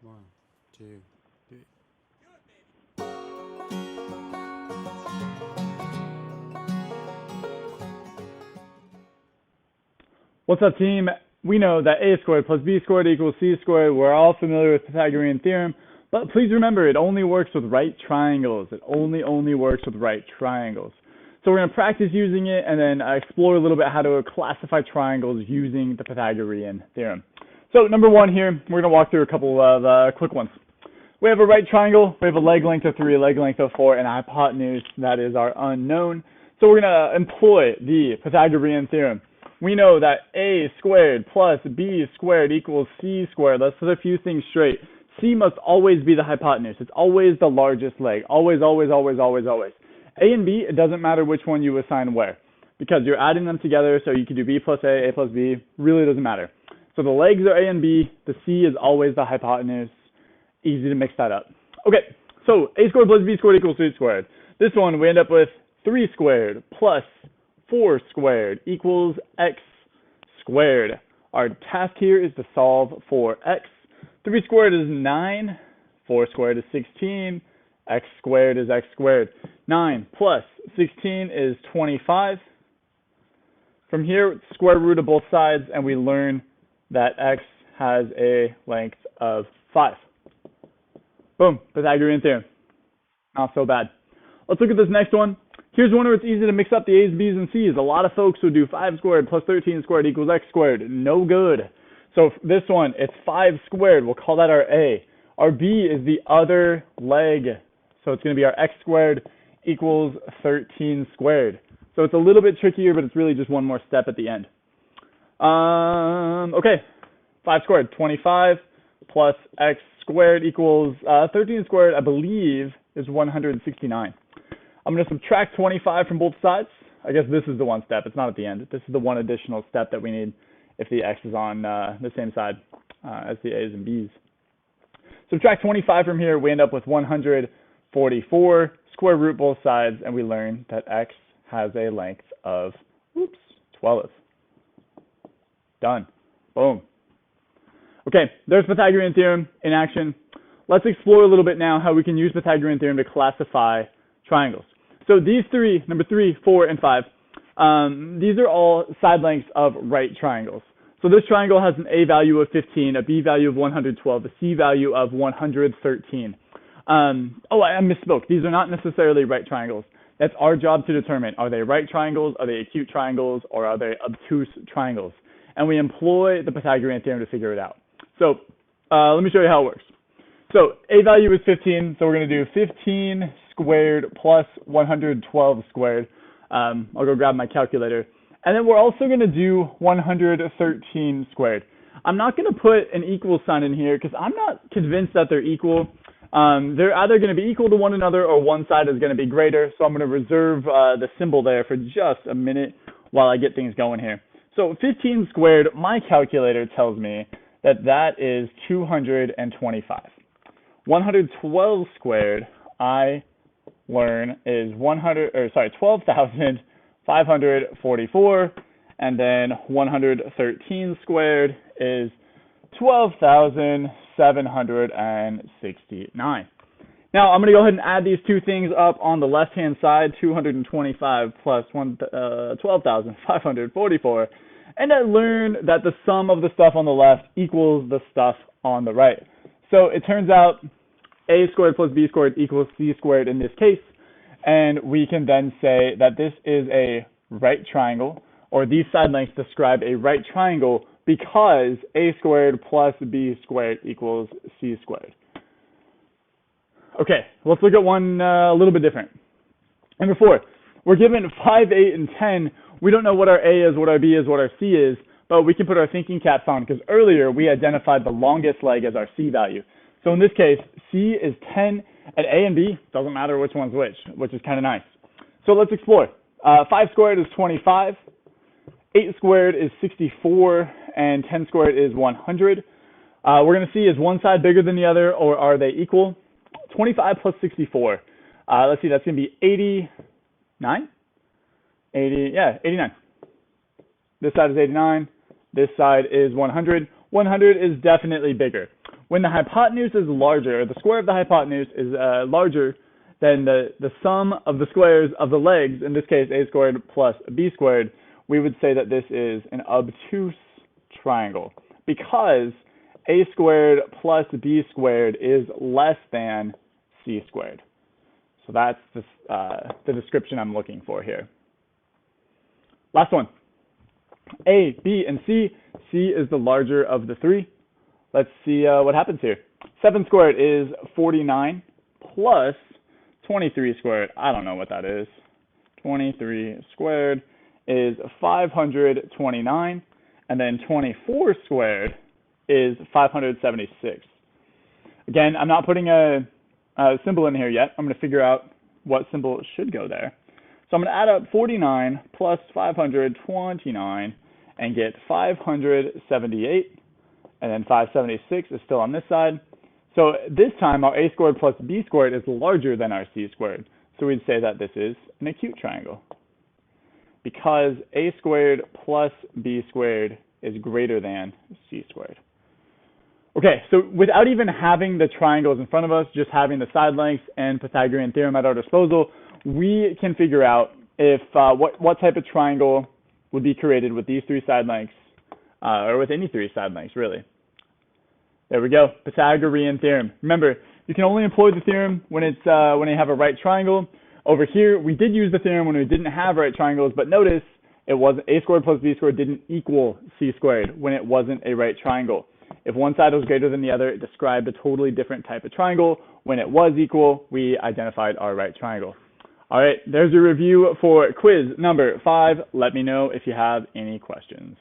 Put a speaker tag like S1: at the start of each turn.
S1: One, two, three.
S2: What's up, team? We know that a squared plus b squared equals c squared. We're all familiar with Pythagorean theorem, but please remember it only works with right triangles. It only works with right triangles. So we're going to practice using it and then explore a little bit how to classify triangles using the Pythagorean theorem. So number one here, we're going to walk through a couple of quick ones. We have a right triangle, we have a leg length of 3, a leg length of 4, and a hypotenuse that is our unknown. So we're going to employ the Pythagorean theorem. We know that a squared plus b squared equals c squared. Let's put a few things straight. C must always be the hypotenuse. It's always the largest leg. Always. A and b, it doesn't matter which one you assign where, because you're adding them together, so you can do b plus a plus b, really doesn't matter. So the legs are a and b, the c is always the hypotenuse. Easy to mix that up. Okay, so a squared plus b squared equals c squared. This one, we end up with 3 squared plus 4 squared equals x squared. Our task here is to solve for x. 3 squared is 9, 4 squared is 16, x squared is x squared. 9 plus 16 is 25. From here, square root of both sides, and we learn that x has a length of 5. Boom, Pythagorean theorem. Not so bad. Let's look at this next one. Here's one where it's easy to mix up the a's, b's, and c's. A lot of folks would do 5 squared plus 13 squared equals x squared. No good. So this one, it's 5 squared. We'll call that our a. Our b is the other leg. So it's going to be our x squared equals 13 squared. So it's a little bit trickier, but it's really just one more step at the end. Okay, 5 squared, 25 plus x squared equals 13 squared, I believe, is 169. I'm going to subtract 25 from both sides. I guess this is the one step. It's not at the end. This is the one additional step that we need if the x is on the same side as the a's and b's. Subtract 25 from here, we end up with 144. Square root both sides, and we learn that x has a length of 12. Done. Boom. Okay, there's Pythagorean theorem in action. Let's explore a little bit now how we can use Pythagorean theorem to classify triangles. So these three, number 3, 4, and 5, these are all side lengths of right triangles. So this triangle has an a value of 15, a b value of 112, a c value of 113. I misspoke. These are not necessarily right triangles. That's our job to determine. Are they right triangles, are they acute triangles, or are they obtuse triangles? And we employ the Pythagorean theorem to figure it out. So let me show you how it works. So a value is 15, so we're going to do 15 squared plus 112 squared. I'll go grab my calculator. And then we're also going to do 113 squared. I'm not going to put an equal sign in here because I'm not convinced that they're equal. They're either going to be equal to one another or one side is going to be greater. So I'm going to reserve the symbol there for just a minute while I get things going here. So 15 squared, my calculator tells me that that is 225. 112 squared, I learn is 12,544, and then 113 squared is 12,769. Now I'm going to go ahead and add these two things up on the left-hand side, 225 plus 12,544, and I learn that the sum of the stuff on the left equals the stuff on the right. So it turns out a squared plus b squared equals c squared in this case, and we can then say that this is a right triangle, or these side lengths describe a right triangle because a squared plus b squared equals c squared. Okay, let's look at one a little bit different. Number 4, we're given 5, 8, and 10. We don't know what our a is, what our b is, what our c is, but we can put our thinking caps on because earlier we identified the longest leg as our c value. So in this case, c is 10, and a and b, doesn't matter which one's which is kind of nice. So let's explore. 5 squared is 25, 8 squared is 64, and 10 squared is 100. We're going to see, is one side bigger than the other, or are they equal? 25 plus 64. Let's see, that's going to be 89? 89. This side is 89. This side is 100. 100 is definitely bigger. when the hypotenuse is larger, or the square of the hypotenuse is larger than the sum of the squares of the legs, in this case a squared plus b squared, we would say that this is an obtuse triangle because a squared plus b squared is less than c squared. So that's the description I'm looking for here. Last one. A, B, and C. C is the larger of the three. Let's see what happens here. 7 squared is 49 plus 23 squared. I don't know what that is. 23 squared is 529. And then 24 squared is 576. Again, I'm not putting a symbol in here yet. I'm going to figure out what symbol should go there. So I'm going to add up 49 plus 529 and get 578, and then 576 is still on this side. So this time our a squared plus b squared is larger than our c squared. So we'd say that this is an acute triangle because a squared plus b squared is greater than c squared. Okay, so without even having the triangles in front of us, just having the side lengths and Pythagorean theorem at our disposal, we can figure out if what type of triangle would be created with these three side lengths, or with any three side lengths, really. There we go, Pythagorean theorem. Remember, you can only employ the theorem when it's when you have a right triangle. Over here, we did use the theorem when we didn't have right triangles, but notice it wasn't a squared plus b squared didn't equal c squared when it wasn't a right triangle. If one side was greater than the other, it described a totally different type of triangle. When it was equal, we identified our right triangle. All right, there's a review for quiz number 5. Let me know if you have any questions.